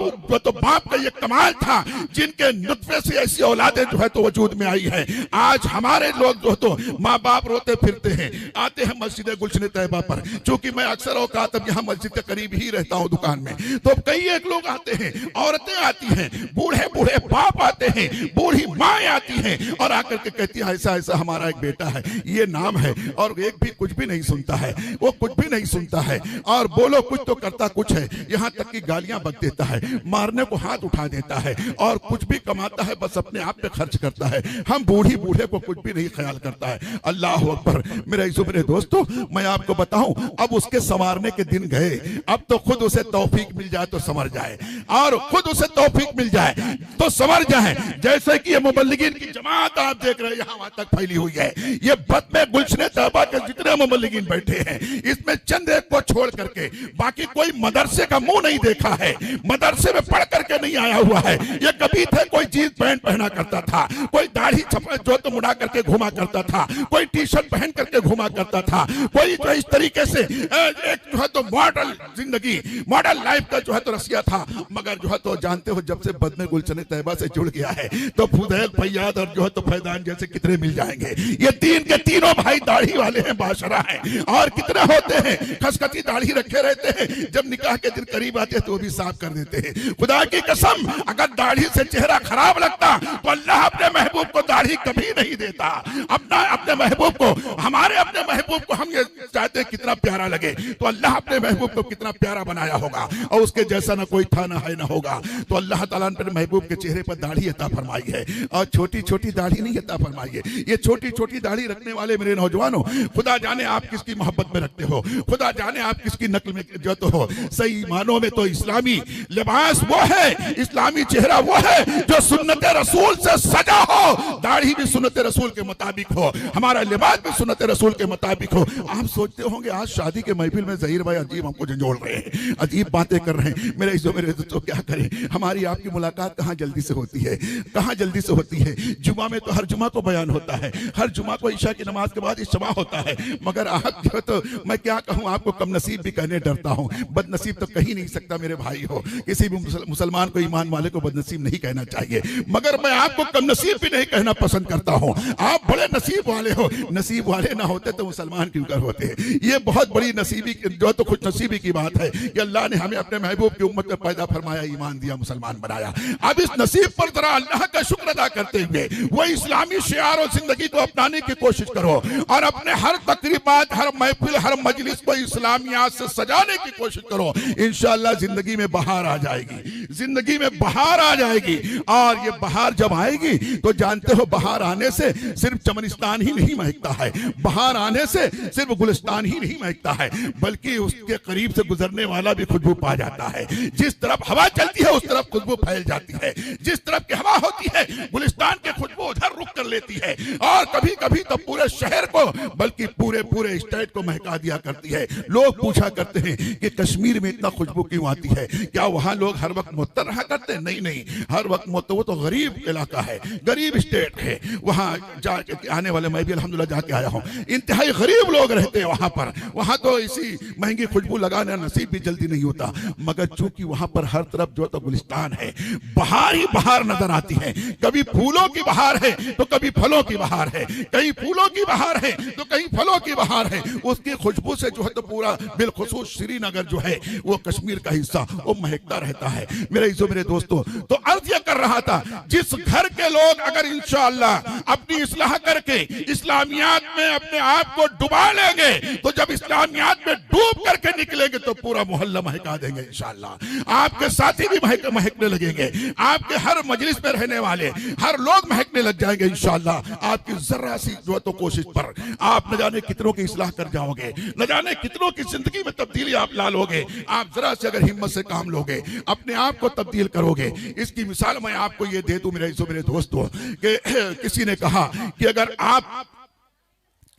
तो बाप का ये कमाल था जिनके नुत्फे से ऐसी औलादें जो है तो वजूद में आई है। आज हमारे लोग जो तो माँ बाप रोते फिरते हैं, आते हैं मस्जिद गुलशन तैयबा पर, चूंकि मैं अक्सर औकात अब यहाँ मस्जिद के करीब ही रहता हूँ दुकान में, तो कई एक लोग आते हैं, औरतें आती हैं, बूढ़े बूढ़े बाप आते हैं, बूढ़ी माँ आती हैं, और आकर के कहती है ऐसा ऐसा हमारा एक बेटा है, ये नाम है, और एक भी कुछ भी नहीं सुनता है, वो कुछ भी नहीं सुनता है, और बोलो कुछ तो करता कुछ है, यहाँ तक कि गालियां बक देता है, मारने को हाथ उठा देता है, और कुछ भी कमाता है बस अपने आप पे खर्च करता है। हम बूढ़ी बूढ़े को कुछ भी नहीं ख्याल करता है। अल्लाह अकबर। मेरे इज़्ज़ो मेरे दोस्तों, मैं आपको बताऊं, अब उसके संवारने के दिन गए। अब तो खुद उसे तौफीक मिल जाए तो संवर जाए, और खुद उसे तौफीक मिल जाए तो संवर जाए। जैसे कि ये मुबल्लिगीन की जमात आप देख रहे हैं यहाँ वहां तक फैली हुई है। ये बद में गुलशन तौबा के जितने मुबल्लिगीन बैठे हैं, इसमें चंद एक को छोड़ करके बाकी कोई मदरसे का मुंह नहीं देखा है, मदरसे में पढ़ करके नहीं आया हुआ है। ये कभी थे कोई जींस पैंट पहना करता था, कोई दाढ़ी जो तो मुड़ा करके घुमा करता था, कोई टी शर्ट पहन करके घुमा करता था, कोई जो इस तरीके से एक जो है तो मॉडल जिंदगी, मॉडल लाइफ का जो है तो रसिया था। मगर जो है तो जानते हो, जब से बद में गुलशन तैयबा से जुड़ गया है तो फुदैल, फैयाद और जो है तो फैजान जैसे कितने मिल जाएंगे। ये तीन के तीनों भाई दाढ़ी वाले हैं, बाशरा हैं, और कितने होते हैं खसखसी दाढ़ी रखे रहते हैं। जब निकाह के दिन करीब आते हैं तो वो भी साफ कर देते हैं। खुदा की कसम, अगर दाढ़ी से चेहरा खराब लगता तो अल्लाह अपने महबूब को दाढ़ी कभी नहीं देता। अपने महबूब को, हमारे अपने महबूब को हम ये चाहते हैं कितना प्यारा लगे, तो अल्लाह अपने महबूब को कितना प्यारा बनाया होगा, और उसके जैसा ना कोई था ना है ना होगा। तो अल्लाह ताला ने अपने महबूब के चेहरे पर दाढ़ी अता फरमाई है, और छोटी छोटी दाढ़ी नहीं अता फरमाई है। ये छोटी छोटी दाढ़ी रखने वाले मेरे नौजवानों, खुदा जाने आप किसकी मोहब्बत में रखते हो, खुदा जाने आप किसकी नकल में जो तो हो। सही मानों में तो इस्लामी लिबास वो है, इस्लामी चेहरा वो है जो सुन्नत रसूल से सजा हो। दाढ़ी भी सुन्नत रसूल के मुताबिक हो, हमारा लिबास भी सुन्नत रसूल के मुताबिक हो। आप सोचते होंगे आज शादी के महफिल में ज़हीर भाई अजीब हमको झंझोड़ रहे हैं, अजीब बातें कर रहे हैं। मेरे दोस्तों क्या करें, हमारी आपकी मुलाकात कहाँ जल्दी से होती है, कहाँ जल्दी से होती है। जुमा में तो हर जुमा को बयान होता है, हर जुमा को ईशा की नमाज के बाद इज्तिमा होता है। मगर आप जो तो मैं क्या कहूँ, आपको कम नसीब भी कहने डरता हूँ। बदनसीब तो कहीं नहीं सकता मेरे भाई हो, किसी भी मुसलमान को, ईमान वाले को बदनसीब नहीं कहना चाहिए। मगर मैं आपको कम नसीब भी नहीं कहना पसंद करता हूँ। आप बड़े नसीब वाले हो, नसीब वाले ना होते तो मुसलमान क्यों कर होते। ये बहुत बड़ी नसीबी जो तो खुश नसीबी की बात है कि अल्लाह ने हमें अपने महबूब की उम्मत में पैदा फरमाया, ईमान दिया, मुसलमान बनाया। अब इस नसीब पर जरा अल्लाह का शुक्र अदा करते हुए वो इस्लामी शियार और जिंदगी को अपनाने की कोशिश करो, और अपने हर तकरीबात, हर महफिल, हर मजलिस को इस्लामियात से सजाने की कोशिश करो। इंशाअल्लाह जिंदगी में बहार आ जाएगी, जिंदगी में बहार आ जाएगी। और ये बहार जब आएगी तो जानते हो, बहार आने से सिर्फ चमनिस्तान ही नहीं महकता है, बहार आने से सिर्फ गुलिस्तान ही नहीं महकता है, बल्कि उसके करीब से गुजरने वाला भी खुशबू पा जाता है। जिस तरफ हवा चलती है उस तरफ खुशबू फैल जाती है, जिस तरफ की हवा होती है गुलिस्तान की खुशबू उधर रुक कर लेती है, और कभी कभी तो पूरे शहर को, बल्कि पूरे पूरे स्टेट को महका दिया करती है। लोग पूछा करते हैं कि कश्मीर में इतना खुशबू क्यों आती है, क्या वहां लोग हर वक्त मुअत्तर रहा करते हैं? नहीं नहीं, हर वक्त मुअत्तर, वो तो गरीब इलाका है, गरीब स्टेट है। वहां जाके आने वाले, मैं भी अल्हम्दुलिल्लाह जाके आया हूं, इंतहाई गरीब लोग रहते हैं वहां पर। वहां तो इसी महंगी खुशबू लगाने नसीब भी जल्दी नहीं होता। मगर चूंकि वहां पर हर तरफ जो तो गुलिस्तान है, बहार ही बहार नजर आती है। कभी फूलों की बहार है तो कभी फलों की बहार है, कहीं फूलों की बहार है तो कहीं फलों की बहार है। उसकी खुशबू से जो है तो पूरा बिलखुसूस श्रीनगर जो है वो कश्मीर का हिस्सा वो महकता रहता है। मेरे दोस्तों, तो अर्ज यह कर रहा था, जिस घर के लोग अगर इंशाअल्लाह अपनी इस्लाह करके इस्लामियात में अपने आप को डुबा लेंगे, तो जब इस्लामियात में डूब करके निकलेंगे तो पूरा मोहल्ला महका देंगे इंशाअल्लाह। आपके साथी भी महकने लगेंगे, आपके हर मजलिस में रहने वाले हर लोग महकने लग जाएंगे इंशाअल्लाह। आपकी जरा सी जो तो कोशिश पर आप न जाने कितनों की इस्लाह कर जाओगे, न जाने कितनों की जिंदगी में तब्दीली आप ला लोगे। आप जरा से अगर हिम्मत से काम लोगे, अपने आप को तब्दील करोगे। इसकी मिसाल मैं आपको ये दे दूं मेरे दोस्तों, कि किसी ने कहा कि अगर आप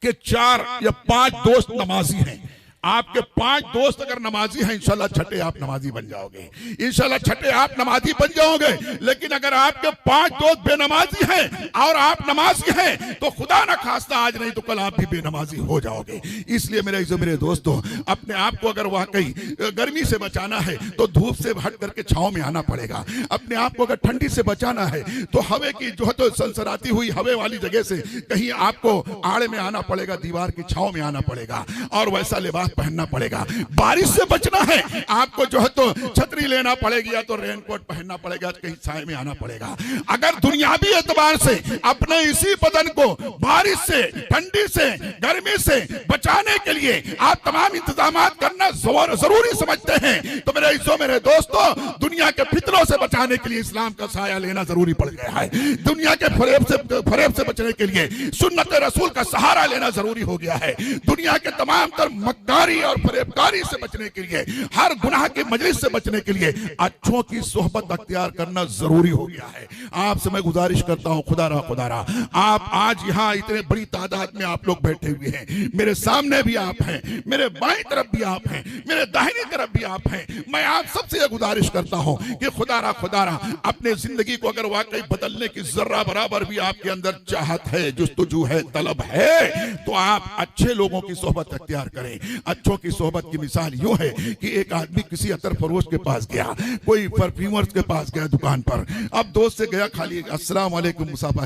के 4 या 5 दोस्त नमाजी हैं, आपके 5 दोस्त अगर नमाजी हैं, इंशाल्लाह छठे आप नमाजी बन जाओगे, इंशाल्लाह छठे आप नमाजी बन जाओगे। लेकिन अगर आपके 5 दोस्त बेनमाजी हैं और आप नमाजी हैं, तो खुदा ना खास्ता आज नहीं तो कल आप भी बेनमाजी हो जाओगे। इसलिए मेरे दोस्तों, अपने आप को अगर वाकई गर्मी से बचाना है तो धूप से हट करके छांव में आना पड़ेगा। अपने आप को अगर ठंडी से बचाना है तो हवे की जो है तो सनसनाती हुई हवे वाली जगह से कहीं आपको आड़े में आना पड़ेगा, दीवार की छांव में आना पड़ेगा, और वैसा लिबास पहनना पड़ेगा। बारिश से बचना है आपको जो है तो छतरी लेना पड़ेगी, या तो रेनकोट पहनना पड़ेगा, कहीं साए में आना पड़ेगा। अगर दुनियावी एतबार से अपने इसी बदन को बारिश से, ठंडी से, गर्मी से बचाने के लिए आप तमाम इंतजाम करना जरूरी समझते हैं, तो मेरे दोस्तों दुनिया के फितनों से बचा बचाने के लिए इस्लाम का साया लेना जरूरी पड़ गया है। दुनिया के फरेब से बचने के लिए सुन्नत रसूल का सहारा लेना जरूरी हो गया है। दुनिया के तमाम तर मक्कारी और फरेबकारी से बचने के लिए, हर गुनाह की मजलिस से बचने के लिए अच्छों की सोहबत अख्तियार करना जरूरी हो गया है। आपसे मैं गुजारिश करता हूं, खुदारा आप आज यहाँ इतने बड़ी तादाद में आप लोग बैठे हुए हैं, मेरे सामने भी आप हैं, मेरे बाईं तरफ भी आप हैं, मेरे दाहिनी तरफ भी आप हैं। मैं आप सबसे यह गुजारिश करता हूं कि खुदारा अपने जिंदगी को अगर वाकई बदलने की जर्रा बराबर भी आपके अंदर चाहत है, जुस्तजू है, तलब है, तो आप अच्छे लोगों की सोहबत अख्तियार करें। अच्छों की सोहबत की मिसाल यूं है कि एक आदमी किसी अतर फरोश के पास गया, कोई परफ्यूमर्स के पास गया दुकान पर। अब दोस्त से गया, खाली अस्सलाम वालेकुम मुसाफा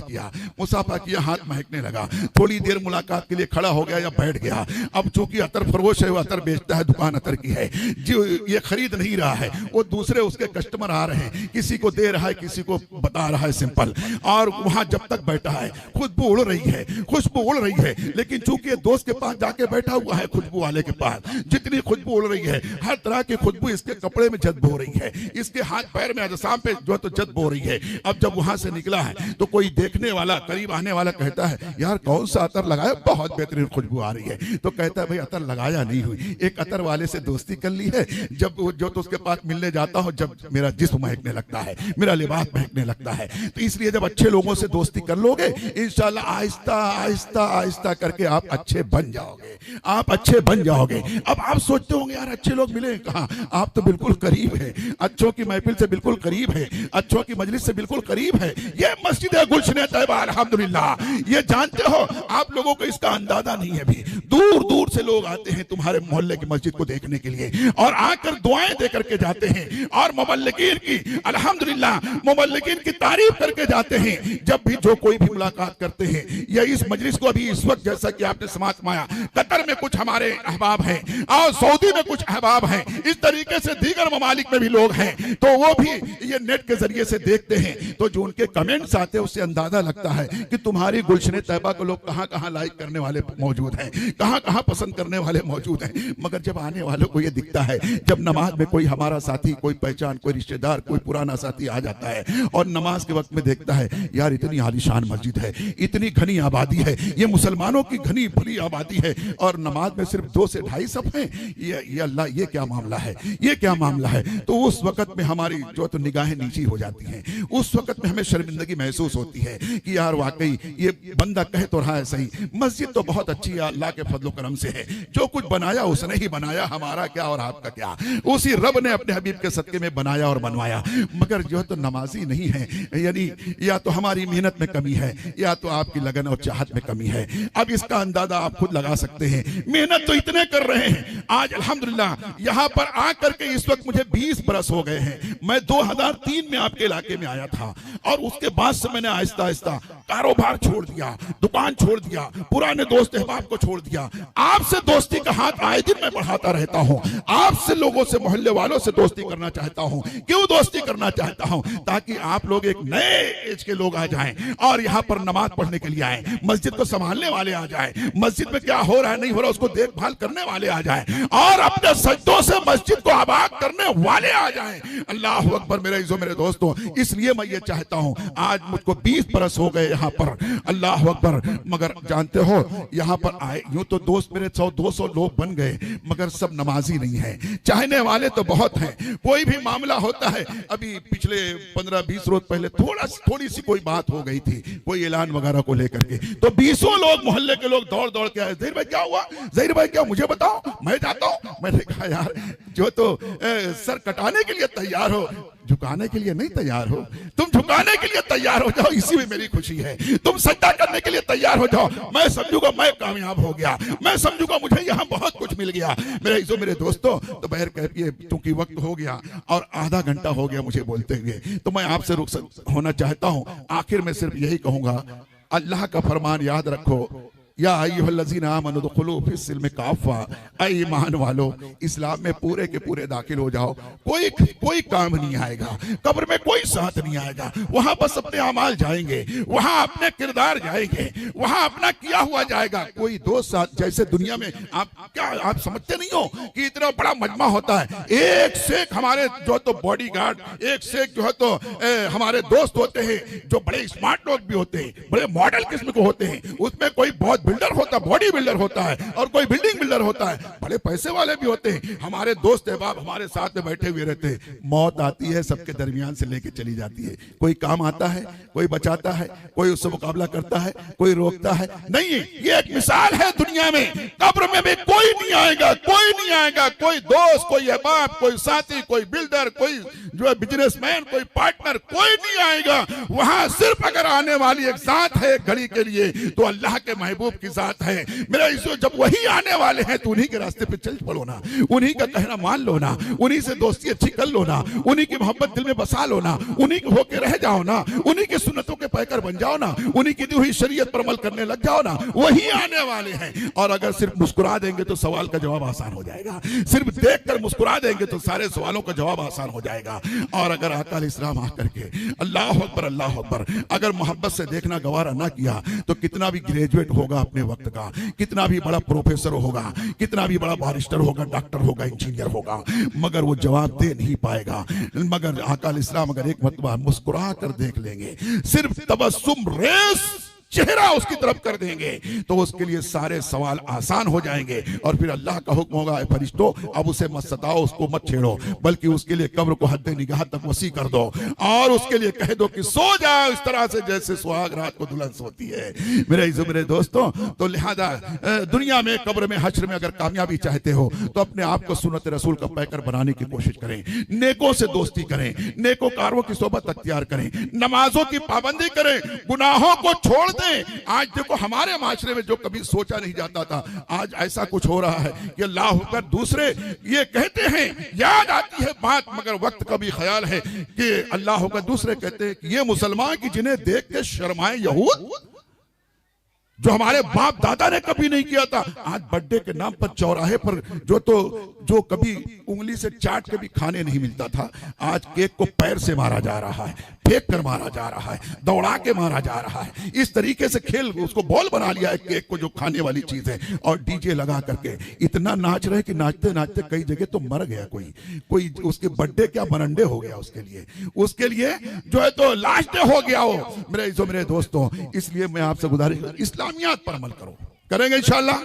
किया, हाथ महकने लगा। थोड़ी देर मुलाकात के लिए खड़ा हो गया या बैठ गया। अब चूंकि अतर फरोश है, वो अतर बेचता है, दुकान अतर की है, जो ये खरीद नहीं रहा है, वो दूसरे उसके कस्टमर आ रहे हैं, किसी को दे रहा है, किसी को बता रहा है, सिंपल। और वहां जब तक बैठा है खुशबू उड़ रही है, लेकिन चूंकि दोस्त के पास जाके बैठा हुआ है, खुशबू वाले के पास जितनी खुशबू उड़ रही है, हर तरह की खुशबू इसके कपड़े में जज्ब हो रही है, इसके हाथ पैर में अजसाम पे जो तो जज्ब हो रही है। अब जब वहां से निकला है तो कोई देखने वाला, करीब आने वाला कहता है, यार कौन सा अतर लगाया, बहुत बेहतरीन खुशबू आ रही है। तो कहता है, भाई अतर लगाया नहीं हुई, एक अतर वाले से दोस्ती कर ली है, जब जो तो उसके पास मिलने जाता हूं, जब मेरा जिस्म महकने लगता है, मेरा लिबास महकने लगता है। तो इसलिए जब अच्छे लोगों से दोस्ती कर लोगे, इंशाल्लाह आहिस्ता आहिस्ता आहिस्ता करके आप अच्छे बन जाओगे। अब आप सोचते होंगे, यार अच्छे लोग मिले कहां? आप तो बिल्कुल करीब है, अच्छों की महफिल से बिल्कुल करीब है, अच्छों की मजलिस से बिल्कुल करीब है। ये मस्जिद है गुलशन तैयबा, अल्हम्दुलिल्लाह। ये जानते हो, आप लोगों को इसका अंदाजा नहीं है। भी दूर दूर से लोग आते हैं तुम्हारे मोहल्ले की मस्जिद को देखने के लिए, और आकर दुआएं दे करके जाते हैं, और मुबल्लिगीन की अल्हम्दुलिल्लाह मुबल्लिगीन की तारीफ करके जाते हैं। जब भी जो कोई भी मुलाकात करते हैं, या इस मजलिस को अभी इस वक्त, जैसा कि आपने समात माया, कतर में कुछ हमारे अहबाब हैं और सऊदी में कुछ अहबाब हैं, इस तरीके से दीगर ममालिक में भी लोग हैं, तो वो भी ये नेट के जरिए से देखते हैं। तो जो उनके कमेंट्स आते हैं, उससे अंदाजा लगता है कि तुम्हारी गुलशन तैयबा को लोग कहां कहां लाइक करने वाले मौजूद हैं, कहां कहां पसंद करने वाले मौजूद हैं। मगर जब आने वालों को ये दिखता है, जब नमाज में कोई हमारा साथी, कोई पहचान, कोई रिश्तेदार, कोई पुराना साथी आ जाता है और नमाज के वक्त में देखता है, यार इतनी आलीशान मस्जिद है, इतनी घनी आबादी है, ये मुसलमानों की घनी भली आबादी है, और नमाज में सिर्फ 2 से 2.5 सफ हैं, ये अल्लाह, ये क्या मामला है? तो उस वक्त में हमारी जो तो निगाहें नीची हो जाती हैं, उस वक्त में हमें शर्मिंदगी महसूस होती है कि यार वाकई ये बंदा कह तो रहा है सही, मस्जिद तो बहुत अच्छी है, अल्लाह के फजलो करम से है, जो कुछ बनाया उसने ही बनाया, हमारा क्या और आपका क्या, उसी रब ने अपने हबीब के सदके में बनाया और बनवाया। मगर जो तो नमाजी नहीं है, यानी या तो हमारी मेहनत में कमी है, या तो आपकी लगन और चाहत में कमी है। अब इसका अंदाजा आप खुद लगा सकते हैं। मेहनत तो इतने कर रहे हैं, आज अल्हम्दुलिल्लाह यहाँ पर आकर के इस वक्त मुझे 20 बरस हो गए हैं। मैं 2003 में आपके इलाके में आया था, और उसके बाद से मैंने आहिस्ता आहिस्ता कारोबार छोड़ दिया, दुकान छोड़ दिया, पुराने दोस्त अहबाब को छोड़ दिया। आपसे दोस्ती का हाथ आए दिन मैं बढ़ाता रहता हूँ, आपसे लोगों से, मोहल्ले वालों से दोस्ती करना चाहता हूँ। क्यों दोस्ती करना चाहता हूँ? ताकि आप लोग एक नए एज के लोग आ जाएं और यहाँ पर नमाज पढ़ने के लिए आए, मस्जिद को संभालने वाले आ जाएं, मस्जिद में क्या हो रहा है नहीं हो रहा उसको देखभाल करने वाले आ जाएं, और अपने सजदों से मस्जिद को आबाद करने वाले आ जाएं। अल्लाह अकबर मेरे इज़्ज़ो मेरे दोस्तों, इसलिए मैं ये चाहता हूँ, आज मुझको 20 बरस हो गए यहाँ पर, अल्लाह अकबर। मगर जानते हो, यहाँ पर आए यूं तो दोस्त मेरे 100-200 लोग बन गए, मगर सब नमाजी नहीं है। चाहने वाले तो बहुत हैं, कोई भी मामला होता है, अभी पिछले 15-20 रोज पहले थोड़ी सी कोई बात हो गई थी, कोई ऐलान वगैरह को लेकर के, तो 20 लोग, मोहल्ले के लोग दौड़ दौड़ के आए, ज़हीर भाई क्या हुआ, ज़हीर भाई क्या, मुझे बताओ, मैं जाता हूँ। मैंने कहा यार, जो तो सर कटाने के लिए तैयार हो, झुकाने के लिए नहीं तैयार हो। तुम झुकाने के लिए तैयार हो जाओ, इसी में मेरी खुशी है। तुम सजदा करने के लिए तैयार हो जाओ, मैं समझूंगा मैं कामयाब हो गया, मैं समझूंगा मुझे यहाँ बहुत कुछ मिल गया। मेरे इज़्ज़ो मेरे दोस्तों, तो बहर कहिए क्योंकि वक्त हो गया और आधा घंटा हो गया मुझे बोलते हुए, तो मैं आपसे रुक होना चाहता हूँ। आखिर में सिर्फ यही कहूंगा, अल्लाह का फरमान याद रखो, या अय्युहल्लज़ीना आमनु दुखुलू फिस्सिल्मि काफ़ा, ऐ ईमान वालो इस्लाम में पूरे के पूरे दाखिल हो जाओ। कोई काम नहीं आएगा, कब्र में कोई साथ नहीं आएगा, वहां बस अपने अमाल जाएंगे, वहां अपने किरदार जाएंगे, वहां अपना किया हुआ जाएगा, कोई दोस्त साथ। जैसे दुनिया में आप समझते नहीं हो कि इतना बड़ा मजमा होता है, एक से एक हमारे जो तो बॉडीगार्ड, एक से एक जो है तो हमारे दोस्त होते हैं, जो बड़े स्मार्ट लोग भी होते हैं, बड़े मॉडल किस्म के होते हैं। उसमें कोई बहुत बिल्डर होता, बॉडी बिल्डर होता है, और कोई बिल्डिंग बिल्डर होता है, बड़े पैसे वाले भी होते हैं। हमारे दोस्त अहबाब हमारे साथ में बैठे हुए रहते हैं। मौत आती है, सबके दरमियान से लेके चली जाती है। कोई काम आता है, कोई बचाता है, कोई उससे मुकाबला करता है, कोई रोकता है। नहीं, ये एक मिसाल है दुनिया में। कब्र में भी कोई नहीं आएगा, कोई नहीं आएगा, कोई दोस्त, कोई अहबाब, कोई साथी, कोई बिल्डर, कोई जो है बिजनेसमैन, कोई पार्टनर, कोई नहीं आएगा। वहां सिर्फ अगर आने वाली एक साथ है एक घड़ी के लिए, तो अल्लाह के महबूब की साथ है। मेरा इसो जब वही आने वाले हैं तो उन्हीं के रास्ते पे चल पड़ो ना, उन्हीं का कहना मान लो ना, उन्हीं से दोस्ती अच्छी कर लो ना, उन्हीं की मोहब्बत दिल में बसा लो ना, उन्हीं के होके रह जाओ ना, उन्हीं की सुन्नतों के पैकर बन जाओ ना, उन्हीं की दी हुई शरीयत पर अमल करने लग जाओ ना। वही आने वाले हैं। और अगर सिर्फ मुस्कुरा देंगे तो सवाल का जवाब आसान हो जाएगा, सिर्फ देखकर मुस्कुरा देंगे तो सारे सवालों का जवाब आसान हो जाएगा। और अगर आका अलैहिस्सलाम आकर के अल्लाह अकबर, अगर मोहब्बत से देखना गवारा ना किया तो कितना भी ग्रेजुएट होगा अपने वक्त का, कितना भी बड़ा प्रोफेसर होगा, कितना भी बड़ा बारिस्टर होगा, डॉक्टर होगा, इंजीनियर होगा, मगर वो जवाब दे नहीं पाएगा। मगर आका अलैहिस्सलाम अगर एक मर्तबा मुस्कुरा कर देख लेंगे, सिर्फ तबस्सुम रेस चेहरा उसकी तरफ कर देंगे, तो उसके लिए सारे सवाल आसान हो जाएंगे। और फिर अल्लाह का हुक्म होगा, फरिश्तों अब उसे मत सताओ, उसको मत छेड़ो, बल्कि उसके लिए कब्र को हद निगाह तक वसी कर दो, और उसके लिए कह दो कि सो जाओ इस तरह से जैसे सुहाग रात को दुल्हन सोती है। मेरे दोस्तों, तो लिहाजा दुनिया में, कब्र में, हश्र में अगर कामयाबी चाहते हो तो अपने आप को सुन्नत रसूल का पैकर बनाने की कोशिश करें, नेकों से दोस्ती करें, नेकोकारों की सोबत अख्तियार करें, नमाजों की पाबंदी करें, गुनाहों को छोड़। आज देखो हमारे माशरे में जो कभी सोचा नहीं जाता था, आज ऐसा कुछ हो रहा है कि अल्लाह होकर दूसरे ये कहते हैं, याद आती है बात, मगर वक्त का भी ख्याल है कि अल्लाह होकर दूसरे कहते हैं कि ये मुसलमान की जिन्हें देख के शर्माए यहूद, जो हमारे बाप दादा ने कभी नहीं किया था। आज बर्थडे के नाम पर चौराहे पर जो कभी उंगली से चाट के भी खाने नहीं मिलता था, आज केक को पैर से मारा जा रहा है, फेंक कर मारा जा रहा है, दौड़ा के मारा जा रहा है। इस तरीके से खेल उसको बॉल बना लिया है केक को, जो खाने वाली चीज है। और डीजे लगा करके इतना नाच रहे कि नाचते नाचते कई जगह तो मर गया कोई उसके बर्थडे क्या मरंडे हो गया उसके लिए जो है तो लास्ट डे हो गया हो। मेरे दोस्तों, इसलिए मैं आपसे गुजारिश, इस्लामियात पर अमल करो, करेंगे इंशाअल्लाह।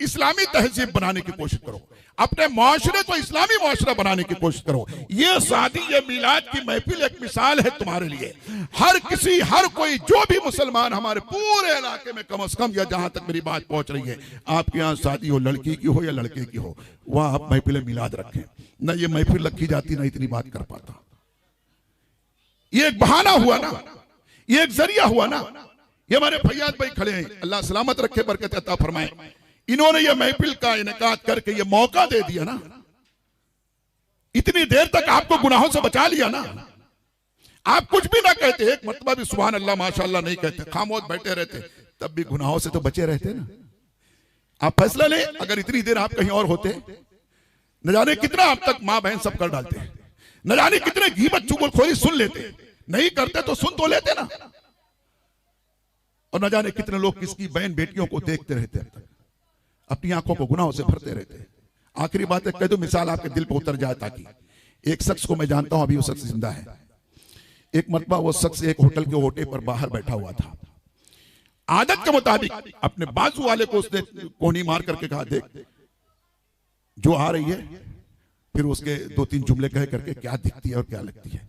इस्लामी तहजीब बनाने की कोशिश करो, अपने माशरे को इस्लामी माशरा बनाने की कोशिश करो। ये शादी, ये मिलाद की महफिल एक मिसाल है तुम्हारे लिए। हर कोई जो भी मुसलमान हमारे पूरे इलाके में कम से कम, या जहां तक मेरी बात पहुंच रही है, आपके यहाँ शादी हो, लड़की की हो या लड़के की हो, वहां आप महफिल मिलाद रखें। न ये महफिल रखी जाती, ना इतनी बात कर पाता। ये एक बहाना हुआ ना, ये एक जरिया हुआ ना। ये हमारे फैयाद भाई खड़े हैं, अल्लाह सलामत रखे, बरकत अता फरमाए। इन्होंने ये महफिल का इनेकाद करके ये मौका दे दिया ना, इतनी देर तक आपको गुनाहों से बचा लिया ना। आप कुछ भी ना कहते, एक मर्तबा भी सुभान अल्लाह माशाअल्लाह नहीं कहते, खामोश बैठे रहते, तब भी गुनाहों से तो बचे रहते ना। आप फैसला लें, अगर इतनी देर आप कहीं और होते, न जाने कितना आप तक माँ बहन सब कर डालते, न जाने कितने गीबत चुगलखोरी सुन लेते। नहीं करते तो सुन तो लेते ना। और न जाने कितने लोग किसकी बहन बेटियों को देखते रहते, अपनी आंखों को गुनाहों से भरते रहते। आखिरी बात है, कह दो मिसाल आपके दिल पर उतर जाए, ताकि एक शख्स को मैं जानता हूं, अभी वो शख्स जिंदा है। एक मरतबा वो शख्स एक होटल के ओटे पर बाहर बैठा हुआ था। आदत के मुताबिक अपने बाजू वाले को उसने कोनी मार करके कहा, देख जो आ रही है। फिर उसके 2-3 जुमले कह करके क्या दिखती है और क्या लगती है।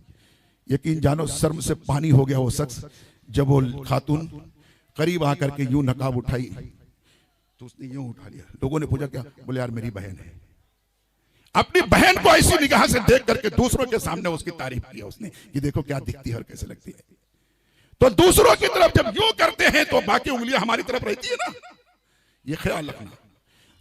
यकीन जानो शर्म से पानी हो गया वो शख्स। जब वो खातून करीब आकर के यूं नकाब उठाई तो उसने यूं उठा लिया। लोगों ने पूछा क्या? बोले यार मेरी बहन है। अपनी बहन को ऐसी निगाह से देख करके दूसरों के सामने उसकी तारीफ किया उसने कि देखो क्या दिखती है और कैसे लगती है। तो दूसरों की तरफ जब यूं करते हैं तो बाकी उंगलियां हमारी तरफ रहती है ना, ये ख्याल रखना।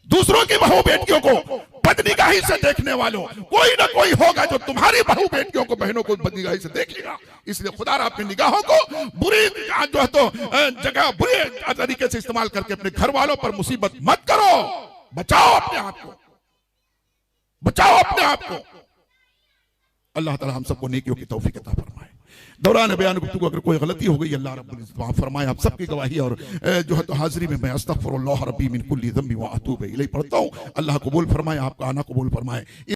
दूसरों की बहू बेटियों को बदनिगाही से देखने वालों, कोई ना कोई होगा जो तुम्हारी बहू बेटियों को, बहनों को बदनिगाही से देखेगा। इसलिए खुदा अपनी निगाहों को बुरी जो है तो जगह बुरे तरीके से इस्तेमाल करके अपने घर वालों पर मुसीबत मत करो। बचाओ अपने आप को, बचाओ अपने आप को। अल्लाह ताला हम सबको नेकियों की तौफीक अता फरमाए। दौरान बयान गुफ्तगू अगर कोई गलती हो गई, अल्लाह रब्बुल इज्जत माफ फरमाए। आप सबकी गवाही और जो है तो हाजिरी में मैं अस्तगफिरुल्लाह रब्बी मिन कुल्ली ज़ंबि व अतूबु इलैहि पढ़ता हूँ। अल्लाह कबूल फरमाए, आपका आना कबूल फरमाए।